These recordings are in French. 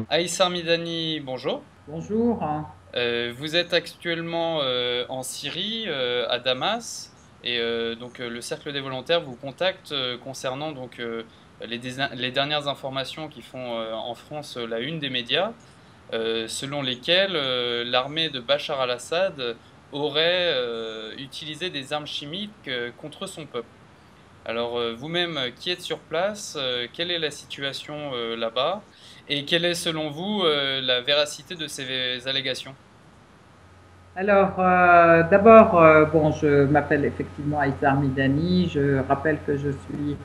Aïssa Midani, bonjour. Bonjour. Vous êtes actuellement en Syrie, à Damas, et le Cercle des volontaires vous contacte concernant les dernières informations qui font en France la une des médias, selon lesquelles l'armée de Bachar al-Assad aurait utilisé des armes chimiques contre son peuple. Alors vous-même qui êtes sur place, quelle est la situation là-bas et quelle est selon vous la véracité de ces allégations? Alors, d'abord, bon, je m'appelle effectivement Aïssar Midani. Je rappelle que je suis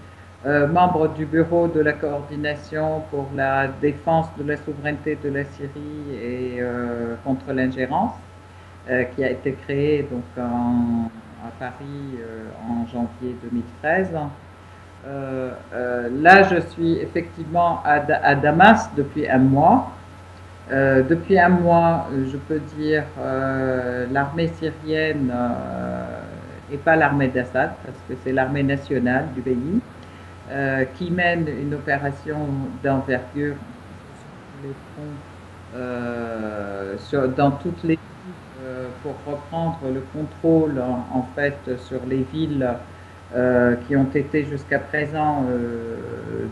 membre du bureau de la coordination pour la défense de la souveraineté de la Syrie et contre l'ingérence, qui a été créé donc à Paris en janvier 2013. Là, je suis effectivement à Damas depuis un mois. Depuis un mois, je peux dire, l'armée syrienne et pas l'armée d'Assad, parce que c'est l'armée nationale du pays, qui mène une opération d'envergure sur les fronts, dans toutes les villes, pour reprendre le contrôle en fait sur les villes qui ont été jusqu'à présent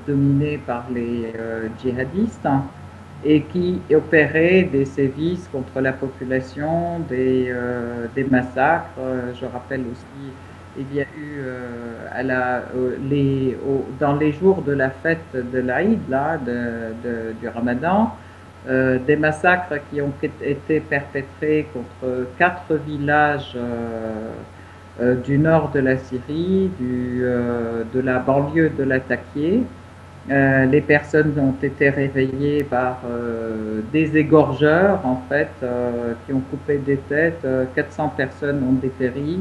dominées par les djihadistes, hein, et qui opérait des sévices contre la population, des massacres. Je rappelle aussi, il y a eu dans les jours de la fête de l'Aïd, là, du Ramadan, des massacres qui ont été perpétrés contre 4 villages du nord de la Syrie, de la banlieue de Latakia. Les personnes ont été réveillées par des égorgeurs, en fait, qui ont coupé des têtes. 400 personnes ont dépéri,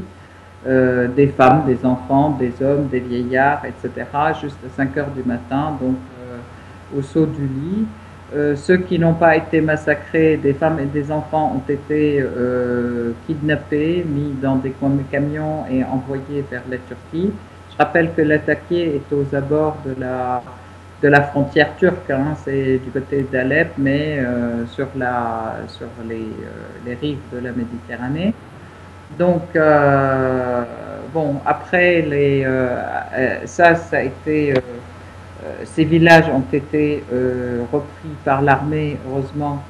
des femmes, des enfants, des hommes, des vieillards, etc., juste à 5 heures du matin, donc au saut du lit. Ceux qui n'ont pas été massacrés, des femmes et des enfants, ont été kidnappés, mis dans des camions et envoyés vers la Turquie. Je rappelle que Latakia est aux abords de la frontière turque, hein, c'est du côté d'Alep, mais sur les rives de la Méditerranée. Donc, bon, après, ça a été, ces villages ont été repris par l'armée, heureusement,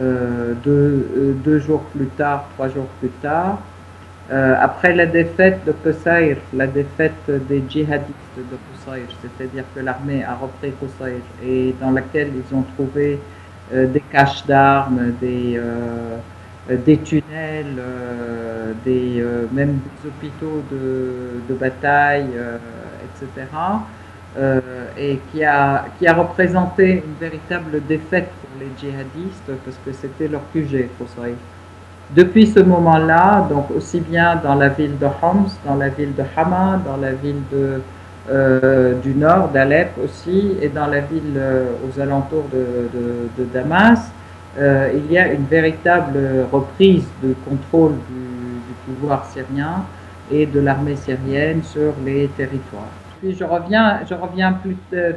2 jours plus tard, 3 jours plus tard. Après la défaite de Qusayr, la défaite des djihadistes de Qusayr, c'est-à-dire que l'armée a repris Qusayr et dans laquelle ils ont trouvé des caches d'armes, des tunnels, même des hôpitaux de bataille, etc. Et qui a représenté une véritable défaite pour les djihadistes parce que c'était leur QG, Qusayr. Depuis ce moment-là, donc aussi bien dans la ville de Homs, dans la ville de Hama, dans la ville du nord d'Alep aussi, et dans la ville aux alentours de Damas, il y a une véritable reprise de contrôle du pouvoir syrien et de l'armée syrienne sur les territoires. Puis je reviens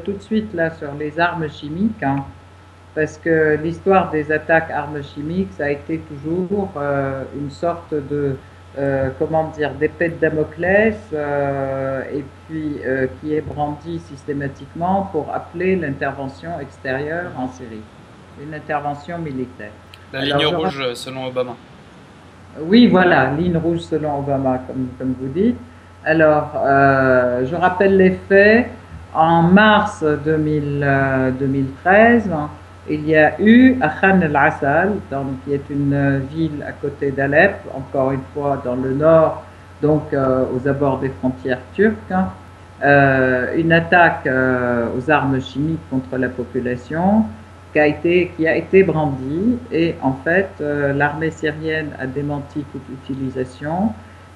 tout de suite là sur les armes chimiques, hein, parce que l'histoire des attaques armes chimiques, ça a été toujours une sorte de, comment dire, d'épée de Damoclès, et puis qui est brandie systématiquement pour appeler l'intervention extérieure en Syrie, une intervention militaire. La ligne Alors, rouge selon Obama. oui, voilà, ligne rouge selon Obama, comme vous dites. Alors, je rappelle les faits. En mars 2013, il y a eu à Khan el-Assal, qui est une ville à côté d'Alep, encore une fois dans le nord, donc aux abords des frontières turques, hein, une attaque aux armes chimiques contre la population qui a été brandie et en fait l'armée syrienne a démenti toute utilisation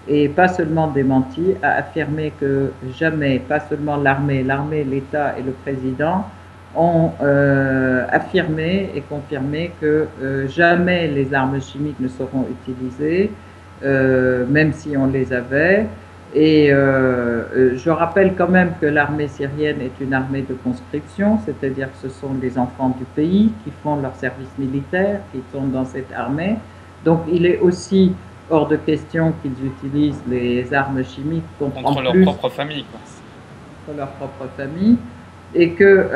et pas seulement démenti, a affirmé que jamais, pas seulement l'armée, l'État et le président ont affirmé et confirmé que jamais les armes chimiques ne seront utilisées même si on les avait. Et je rappelle quand même que l'armée syrienne est une armée de conscription, c'est-à-dire que ce sont les enfants du pays qui font leur service militaire, qui sont dans cette armée. Donc il est aussi hors de question qu'ils utilisent les armes chimiques contre leur propre famille, quoi. Contre leur propre famille. Et que,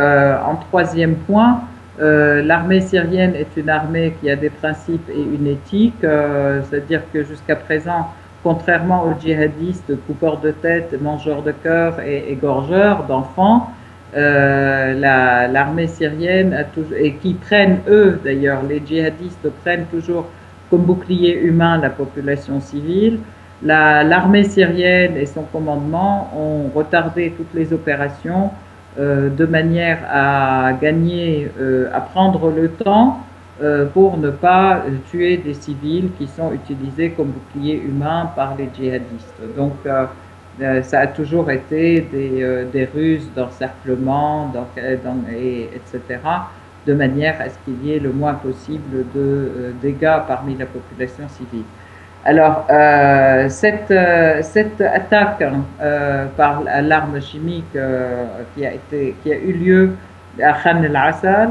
en troisième point, l'armée syrienne est une armée qui a des principes et une éthique, c'est-à-dire que jusqu'à présent, contrairement aux djihadistes, coupeurs de tête, mangeurs de cœur et égorgeurs d'enfants, l'armée syrienne a toujours, et qui prennent, eux d'ailleurs, les djihadistes prennent toujours comme bouclier humain la population civile. L'armée syrienne et son commandement ont retardé toutes les opérations de manière à gagner, à prendre le temps pour ne pas tuer des civils qui sont utilisés comme boucliers humains par les djihadistes. Donc ça a toujours été des ruses d'encerclement, etc., de manière à ce qu'il y ait le moins possible de dégâts parmi la population civile. Alors, cette attaque par l'arme chimique qui a eu lieu à Khan el-Assal,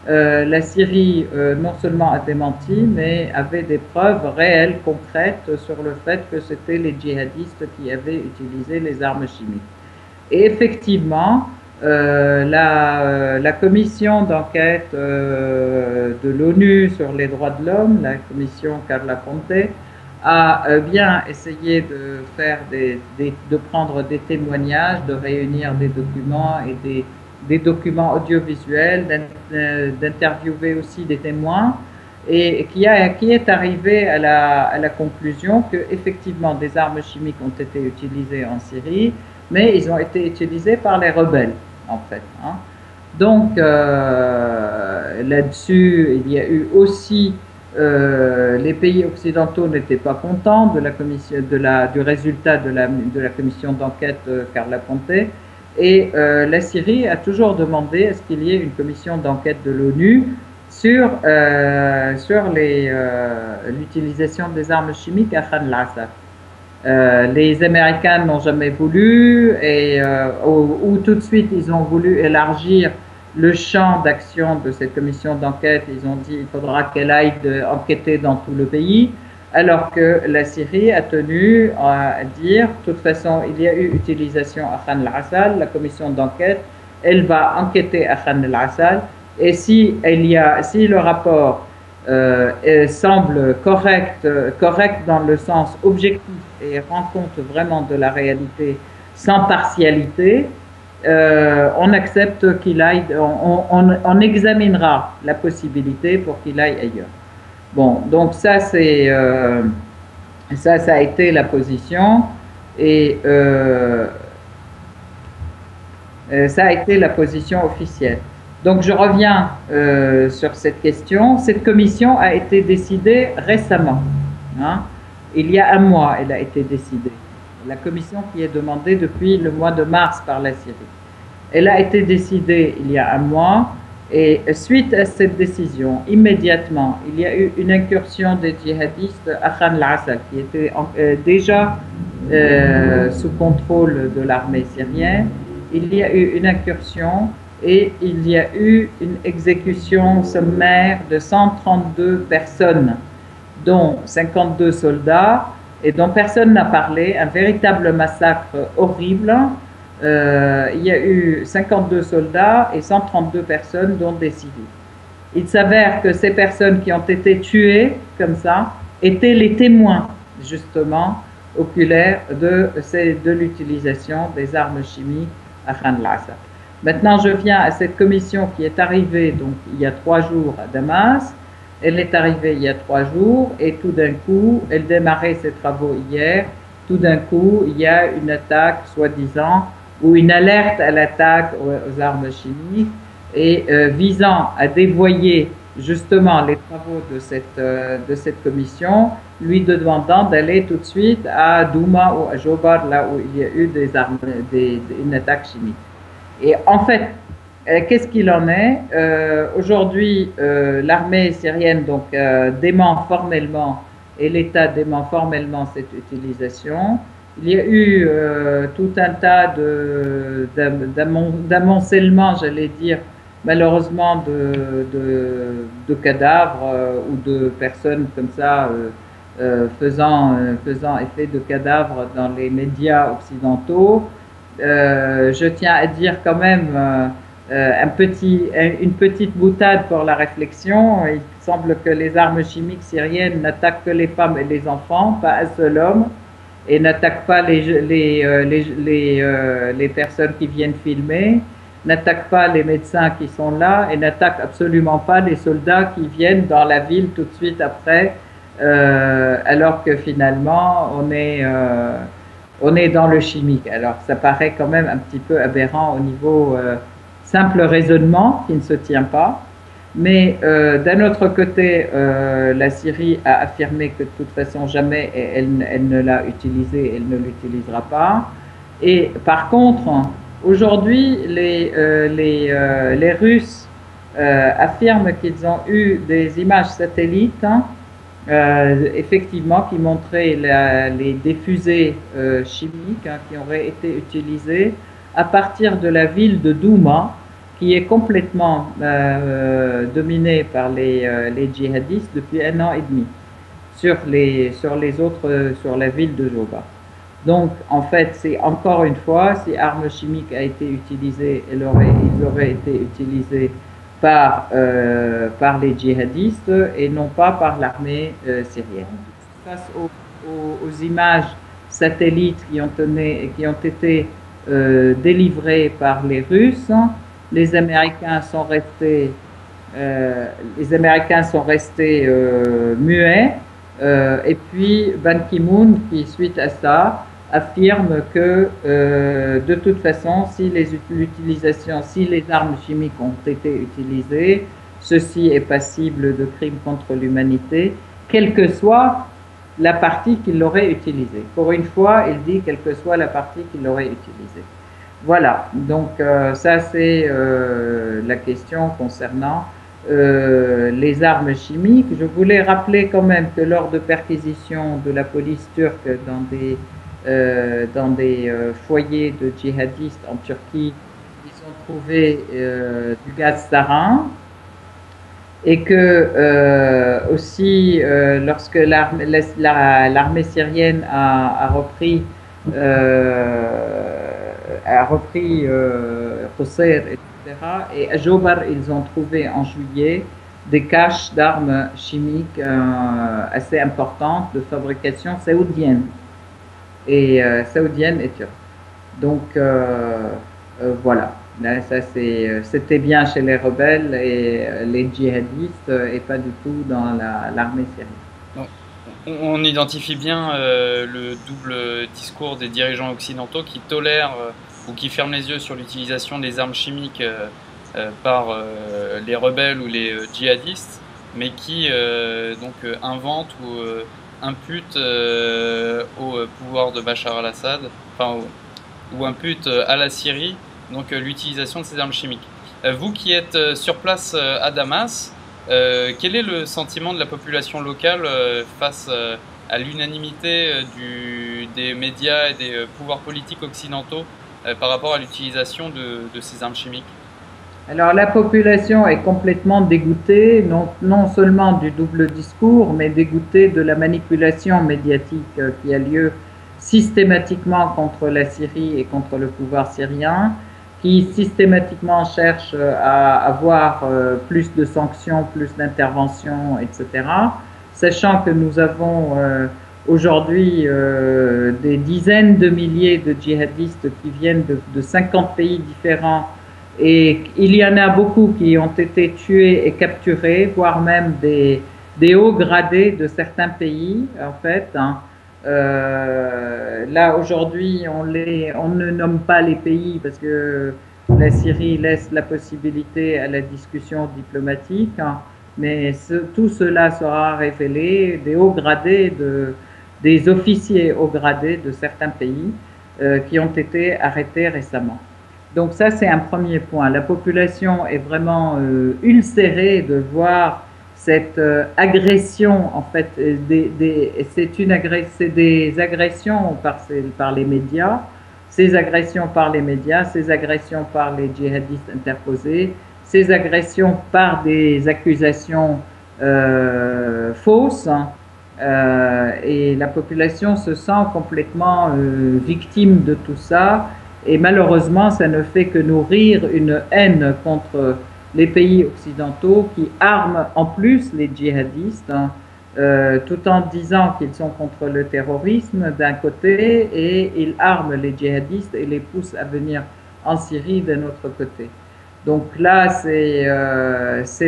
la Syrie non seulement a démenti, mais avait des preuves réelles, concrètes, sur le fait que c'était les djihadistes qui avaient utilisé les armes chimiques. Et effectivement, la commission d'enquête de l'ONU sur les droits de l'homme, la commission Carla Ponte, a bien essayé de faire de prendre des témoignages, de réunir des documents et des documents audiovisuels, d'interviewer aussi des témoins, et qui est arrivé à la conclusion que effectivement des armes chimiques ont été utilisées en Syrie, mais ils ont été utilisés par les rebelles en fait. Hein. Donc là-dessus, il y a eu aussi les pays occidentaux n'étaient pas contents de la commission, du résultat de la commission d'enquête Carla Ponte, et la Syrie a toujours demandé à ce qu'il y ait une commission d'enquête de l'ONU sur l'utilisation des armes chimiques à Khan el-Assal. Les Américains n'ont jamais voulu, ou tout de suite ils ont voulu élargir le champ d'action de cette commission d'enquête. Ils ont dit qu'il faudra qu'elle aille enquêter dans tout le pays, alors que la Syrie a tenu à dire, de toute façon, il y a eu utilisation à Khan el-Assal, la commission d'enquête, elle va enquêter à Khan el-Assal, et si le rapport semble correct dans le sens objectif et rend compte vraiment de la réalité sans partialité, on accepte qu'il aille, on examinera la possibilité pour qu'il aille ailleurs. Bon, donc ça a été la position, et ça a été la position officielle. Donc je reviens sur cette question. Cette commission a été décidée récemment. Hein. Il y a un mois, elle a été décidée. La commission qui est demandée depuis le mois de mars par la Syrie. Elle a été décidée il y a un mois, et suite à cette décision, immédiatement, il y a eu une incursion des djihadistes à Khan el-Assal, qui était déjà sous contrôle de l'armée syrienne. Il y a eu une incursion et il y a eu une exécution sommaire de 132 personnes, dont 52 soldats, et dont personne n'a parlé, un véritable massacre horrible. Il y a eu 52 soldats et 132 personnes, dont des civils. Il s'avère que ces personnes qui ont été tuées comme ça étaient les témoins, justement, oculaires de l'utilisation des armes chimiques à Khan el-Assal. Maintenant, je viens à cette commission qui est arrivée donc, il y a 3 jours à Damas. Elle est arrivée il y a 3 jours, et tout d'un coup, elle démarrait ses travaux hier. Tout d'un coup, il y a une attaque, soi-disant, ou une alerte à l'attaque aux armes chimiques, et visant à dévoyer justement les travaux de cette commission, lui demandant d'aller tout de suite à Douma ou à Jobar, là où il y a eu une attaque chimique. Et en fait, qu'est-ce qu'il en est? Aujourd'hui, l'armée syrienne donc, dément formellement et l'État dément formellement cette utilisation. Il y a eu tout un tas d'amoncellements, j'allais dire, malheureusement, de cadavres ou de personnes comme ça faisant effet de cadavres dans les médias occidentaux. Je tiens à dire quand même une petite boutade pour la réflexion. Il semble que les armes chimiques syriennes n'attaquent que les femmes et les enfants, pas un seul homme, et n'attaquent pas les personnes qui viennent filmer, n'attaquent pas les médecins qui sont là, et n'attaquent absolument pas les soldats qui viennent dans la ville tout de suite après, alors que finalement on est dans le chimique. Alors ça paraît quand même un petit peu aberrant au niveau simple raisonnement qui ne se tient pas. Mais d'un autre côté, la Syrie a affirmé que de toute façon jamais elle ne l'a utilisé, elle ne l'utilisera pas. Et par contre, aujourd'hui, les Russes affirment qu'ils ont eu des images satellites, effectivement, qui montraient des fusées chimiques qui auraient été utilisées à partir de la ville de Douma, qui est complètement dominée par les djihadistes depuis 1 an et demi, sur la ville de Joba. Donc, en fait, c'est encore une fois, si arme chimique a été utilisée, ils auraient été utilisés par les djihadistes et non pas par l'armée syrienne. Face aux images satellites qui ont été délivrées par les Russes, les Américains sont restés muets, et puis Ban Ki-moon, qui suite à ça affirme que de toute façon, si les armes chimiques ont été utilisées, ceci est passible de crimes contre l'humanité, quelle que soit la partie qu'il aurait utilisée. Pour une fois, il dit quelle que soit la partie qu'il aurait utilisée. Voilà, donc ça c'est la question concernant les armes chimiques. Je voulais rappeler quand même que lors de perquisitions de la police turque dans des foyers de djihadistes en Turquie, ils ont trouvé du gaz sarin, et que aussi lorsque l'armée syrienne a repris Qusayr, etc. Et à Jobar, ils ont trouvé en juillet des caches d'armes chimiques assez importantes de fabrication saoudienne et turque. Donc voilà, là, ça c'était bien chez les rebelles et les djihadistes et pas du tout dans l'armée syrienne. On identifie bien le double discours des dirigeants occidentaux qui tolèrent ou qui ferment les yeux sur l'utilisation des armes chimiques par les rebelles ou les djihadistes, mais qui inventent ou imputent au pouvoir de Bachar al-Assad, ou imputent à la Syrie donc l'utilisation de ces armes chimiques. Vous qui êtes sur place à Damas, quel est le sentiment de la population locale face à l'unanimité des médias et des pouvoirs politiques occidentaux par rapport à l'utilisation de ces armes chimiques? Alors la population est complètement dégoûtée, non seulement du double discours, mais dégoûtée de la manipulation médiatique qui a lieu systématiquement contre la Syrie et contre le pouvoir syrien, qui systématiquement cherche à avoir plus de sanctions, plus d'interventions, etc. Sachant que nous avons aujourd'hui des dizaines de milliers de djihadistes qui viennent de 50 pays différents, et il y en a beaucoup qui ont été tués et capturés, voire même des hauts gradés de certains pays, en fait. Là, aujourd'hui, on ne nomme pas les pays parce que la Syrie laisse la possibilité à la discussion diplomatique, mais tout cela sera révélé, des hauts gradés, des officiers hauts gradés de certains pays qui ont été arrêtés récemment. Donc ça, c'est un premier point. La population est vraiment ulcérée de voir cette agression, en fait, c'est des agressions par les médias, ces agressions par les médias, ces agressions par les djihadistes interposés, ces agressions par des accusations fausses, hein, et la population se sent complètement victime de tout ça, et malheureusement, ça ne fait que nourrir une haine contre les pays occidentaux qui arment en plus les djihadistes, hein, tout en disant qu'ils sont contre le terrorisme d'un côté, et ils arment les djihadistes et les poussent à venir en Syrie d'un autre côté. Donc là, c'est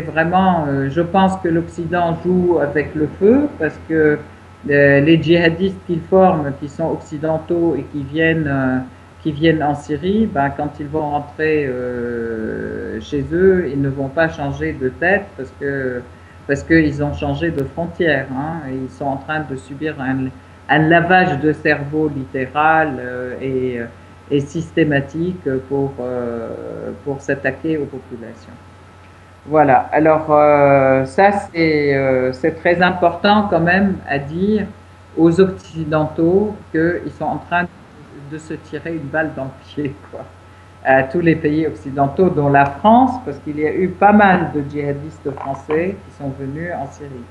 vraiment, je pense que l'Occident joue avec le feu, parce que les djihadistes qu'ils forment, qui sont occidentaux et qui viennent en Syrie, ben, quand ils vont rentrer chez eux, ils ne vont pas changer de tête, parce qu'ils ont changé de frontière, hein, et ils sont en train de subir un lavage de cerveau littéral et systématique pour s'attaquer aux populations. Voilà, alors ça c'est très important quand même à dire aux Occidentaux qu'ils sont en train de se tirer une balle dans le pied, quoi, à tous les pays occidentaux, dont la France, parce qu'il y a eu pas mal de djihadistes français qui sont venus en Syrie.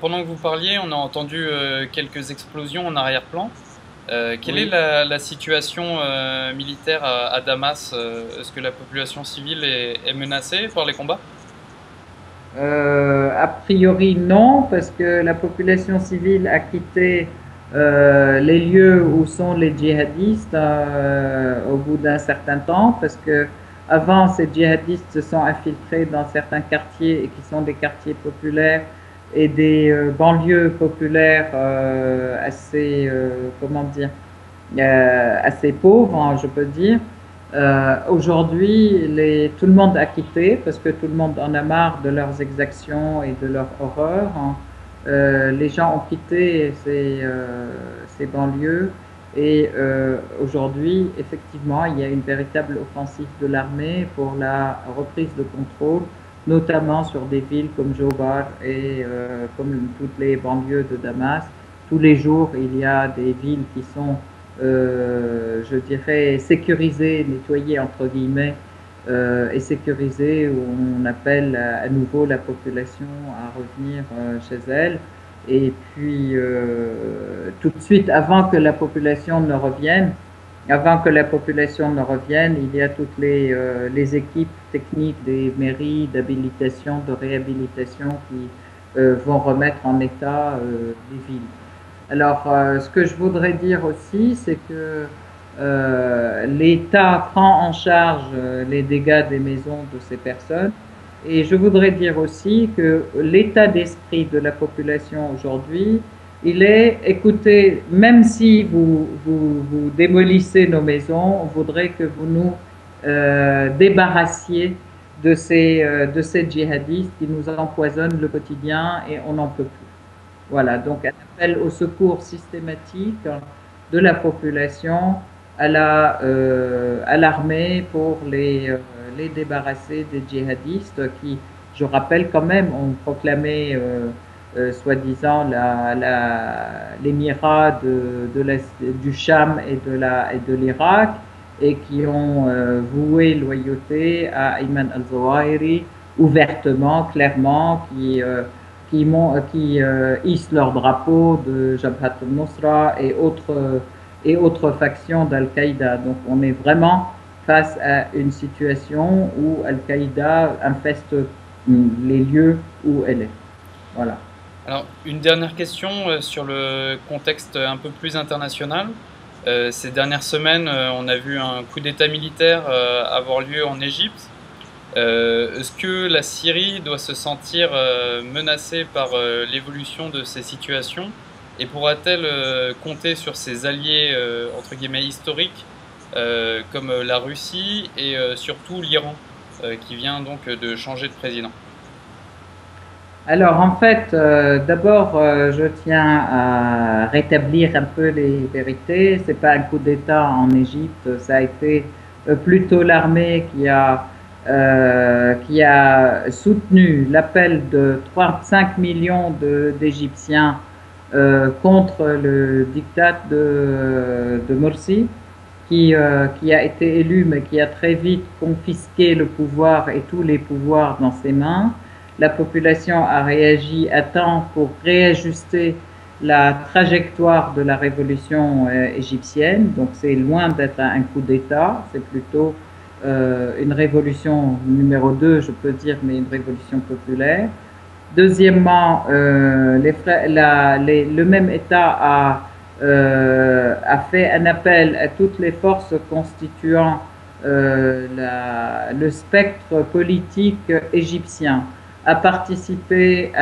Pendant que vous parliez, on a entendu quelques explosions en arrière-plan. Quelle est la situation militaire à Damas? Est-ce que la population civile est menacée par les combats? A priori non, parce que la population civile a quitté les lieux où sont les djihadistes au bout d'un certain temps, parce que avant ces djihadistes se sont infiltrés dans certains quartiers et qui sont des quartiers populaires et des banlieues populaires assez, comment dire, assez pauvres, hein, je peux dire. Aujourd'hui, tout le monde a quitté parce que tout le monde en a marre de leurs exactions et de leur horreur, hein. Les gens ont quitté ces banlieues, et aujourd'hui, effectivement, il y a une véritable offensive de l'armée pour la reprise de contrôle, notamment sur des villes comme Jobar et comme toutes les banlieues de Damas. Tous les jours, il y a des villes qui sont, je dirais, sécurisées, nettoyées entre guillemets, et sécurisées, où on appelle à nouveau la population à revenir chez elle. Et puis, tout de suite, avant que la population ne revienne, il y a toutes les équipes techniques des mairies d'habilitation, de réhabilitation qui vont remettre en état les villes. Alors, ce que je voudrais dire aussi, c'est que l'État prend en charge les dégâts des maisons de ces personnes. Et je voudrais dire aussi que l'état d'esprit de la population aujourd'hui, il est, écoutez, même si vous démolissez nos maisons, on voudrait que vous nous débarrassiez de ces djihadistes qui nous empoisonnent le quotidien, et on n'en peut plus. Voilà, donc un appel au secours systématique de la population à l'armée pour les débarrasser des djihadistes qui, je rappelle quand même, ont proclamé soi-disant l'émirat du Cham et de l'Irak, et qui ont voué loyauté à Ayman al-Zawahiri ouvertement, clairement, qui hissent leur drapeau de Jabhat al-Nusra et autres factions d'Al-Qaïda. Donc on est vraiment face à une situation où Al-Qaïda infeste les lieux où elle est. Voilà. Alors, une dernière question sur le contexte un peu plus international. Ces dernières semaines, on a vu un coup d'État militaire avoir lieu en Égypte. Est-ce que la Syrie doit se sentir menacée par l'évolution de ces situations, et pourra-t-elle compter sur ses alliés entre guillemets historiques comme la Russie et surtout l'Iran qui vient donc de changer de président? Alors en fait, d'abord, je tiens à rétablir un peu les vérités. C'est pas un coup d'État en Égypte, ça a été plutôt l'armée qui a qui a soutenu l'appel de 35 millions d'Égyptiens contre le diktat de Morsi, qui a été élu, mais qui a très vite confisqué le pouvoir et tous les pouvoirs dans ses mains. La population a réagi à temps pour réajuster la trajectoire de la révolution égyptienne. Donc c'est loin d'être un coup d'État, c'est plutôt une révolution numéro 2, je peux dire, mais une révolution populaire. Deuxièmement, le même État a fait un appel à toutes les forces constituant le spectre politique égyptien à participer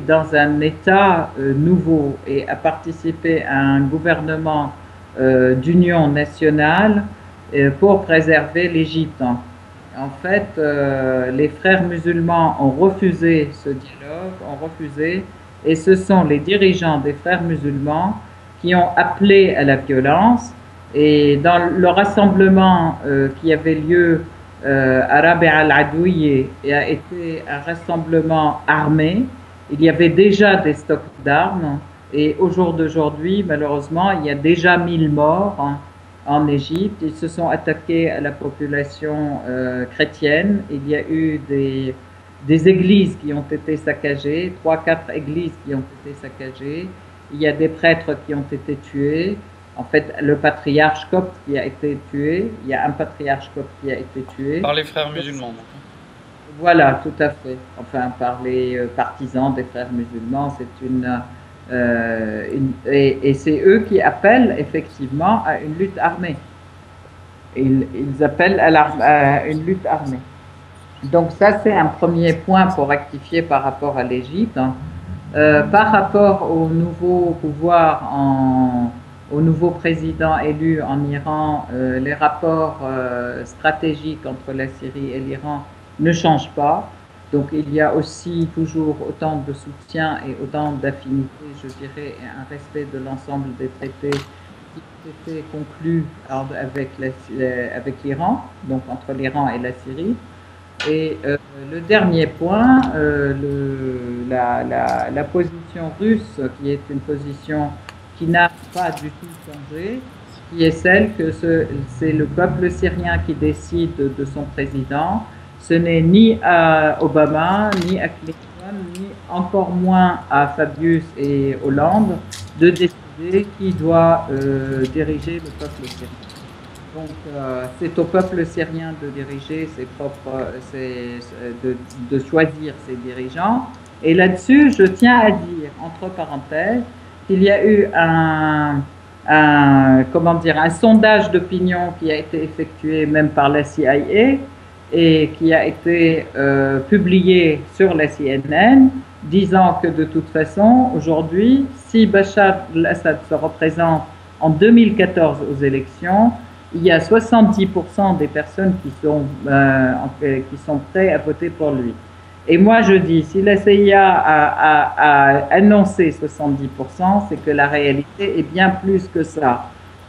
dans un État nouveau et à participer à un gouvernement d'union nationale pour préserver l'Égypte. En fait, les frères musulmans ont refusé ce dialogue, ont refusé, et ce sont les dirigeants des frères musulmans qui ont appelé à la violence. Et dans le rassemblement qui avait lieu à Rabi' al-Adouiye, a été un rassemblement armé. Il y avait déjà des stocks d'armes, et au jour d'aujourd'hui, malheureusement, il y a déjà 1000 morts en Égypte. Ils se sont attaqués à la population chrétienne. Il y a eu des églises qui ont été saccagées, 3-4 églises qui ont été saccagées. Il y a des prêtres qui ont été tués. En fait, le patriarche copte qui a été tué, il y a un patriarche copte qui a été tué. Par les frères musulmans. Voilà, tout à fait. Enfin, par les partisans des frères musulmans, c'est et c'est eux qui appellent effectivement à une lutte armée. Ils appellent à une lutte armée. Donc ça, c'est un premier point pour rectifier par rapport à l'Égypte. Par rapport au nouveau pouvoir au nouveau président élu en Iran, les rapports stratégiques entre la Syrie et l'Iran ne changent pas. Donc il y a aussi toujours autant de soutien et autant d'affinité, je dirais, et un respect de l'ensemble des traités qui ont été conclus avec l'Iran, donc entre l'Iran et la Syrie. Et le dernier point, la position russe, qui est une position qui n'a pas du tout changé, qui est celle que c'est le peuple syrien qui décide de son président. Ce n'est ni à Obama, ni à Clinton, ni encore moins à Fabius et Hollande de décider qui doit diriger le peuple syrien. Donc c'est au peuple syrien de diriger de choisir ses dirigeants. Et là-dessus, je tiens à dire, entre parenthèses, qu'il y a eu un sondage d'opinion qui a été effectué même par la CIA et qui a été publié sur la CNN, disant que de toute façon, aujourd'hui, si Bachar al-Assad se représente en 2014 aux élections, il y a 70% des personnes qui sont prêtes à voter pour lui. Et moi, je dis, si la CIA a annoncé 70%, c'est que la réalité est bien plus que ça.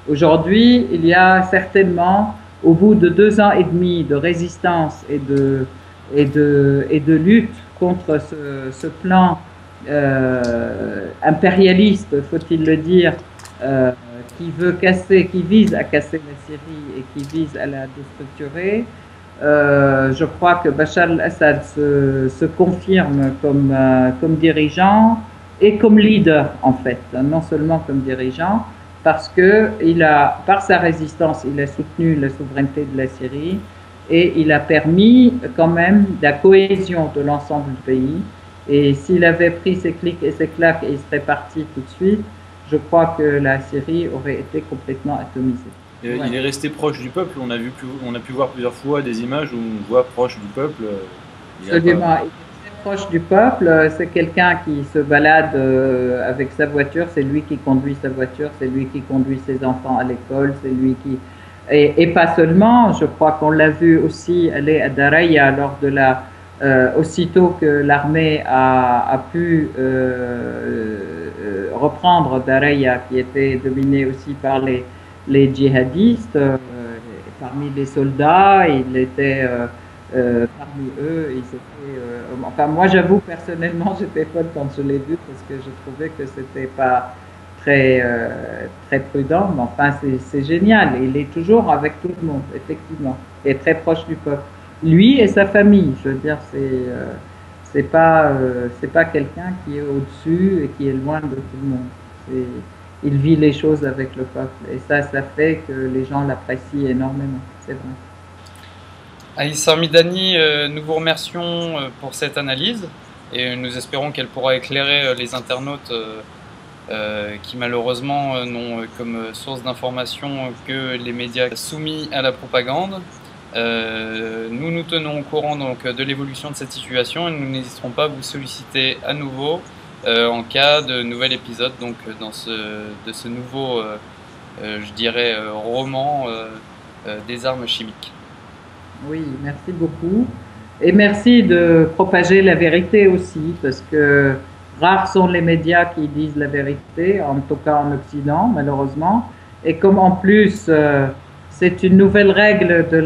Aujourd'hui, il y a certainement, au bout de 2 ans et demi de résistance et de lutte contre ce plan impérialiste, faut-il le dire, qui vise à casser la Syrie et qui vise à la déstructurer. Je crois que Bachar al-Assad se confirme comme dirigeant et comme leader, en fait, non seulement comme dirigeant, parce que par sa résistance, il a soutenu la souveraineté de la Syrie et il a permis quand même la cohésion de l'ensemble du pays. Et s'il avait pris ses clics et ses claques et il serait parti tout de suite, je crois que la Syrie aurait été complètement atomisée. Il est resté proche du peuple. On a pu voir plusieurs fois des images où on voit proche du peuple. Absolument. Il est très proche du peuple. C'est quelqu'un qui se balade avec sa voiture. C'est lui qui conduit sa voiture. C'est lui qui conduit ses enfants à l'école. C'est lui qui... Et pas seulement. Je crois qu'on l'a vu aussi aller à Daraya lors de aussitôt que l'armée a pu reprendre Daraya, qui était dominée aussi par les djihadistes. Parmi les soldats, il était parmi eux, ils étaient, enfin, moi, j'avoue, personnellement, j'étais folle quand je l'ai vu parce que je trouvais que c'était pas très prudent, mais enfin, c'est génial. Il est toujours avec tout le monde, effectivement, et très proche du peuple. Lui et sa famille, je veux dire, c'est pas quelqu'un qui est au-dessus et qui est loin de tout le monde. Il vit les choses avec le peuple, et ça fait que les gens l'apprécient énormément, c'est vrai. Aïssa Midani, nous vous remercions pour cette analyse et nous espérons qu'elle pourra éclairer les internautes qui malheureusement n'ont comme source d'information que les médias soumis à la propagande. Nous nous tenons au courant donc de l'évolution de cette situation et nous n'hésiterons pas à vous solliciter à nouveau en cas de nouvel épisode donc de ce nouveau, je dirais, roman des armes chimiques. Oui, merci beaucoup. Et merci de propager la vérité aussi, parce que rares sont les médias qui disent la vérité, en tout cas en Occident, malheureusement. Et comme en plus, c'est une nouvelle règle de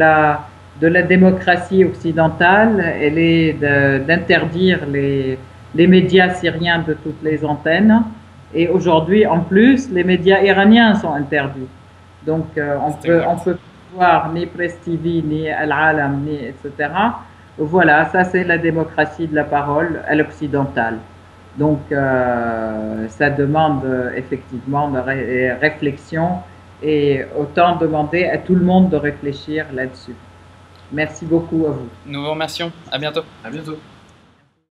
la démocratie occidentale, elle est d'interdire les médias syriens de toutes les antennes. Et aujourd'hui, en plus, les médias iraniens sont interdits. Donc, on peut voir ni Press TV, ni Al-Alam, ni etc. Voilà, ça c'est la démocratie de la parole à l'occidentale. Donc, ça demande effectivement de réflexion et autant demander à tout le monde de réfléchir là-dessus. Merci beaucoup à vous. Nous vous remercions. À bientôt. À bientôt.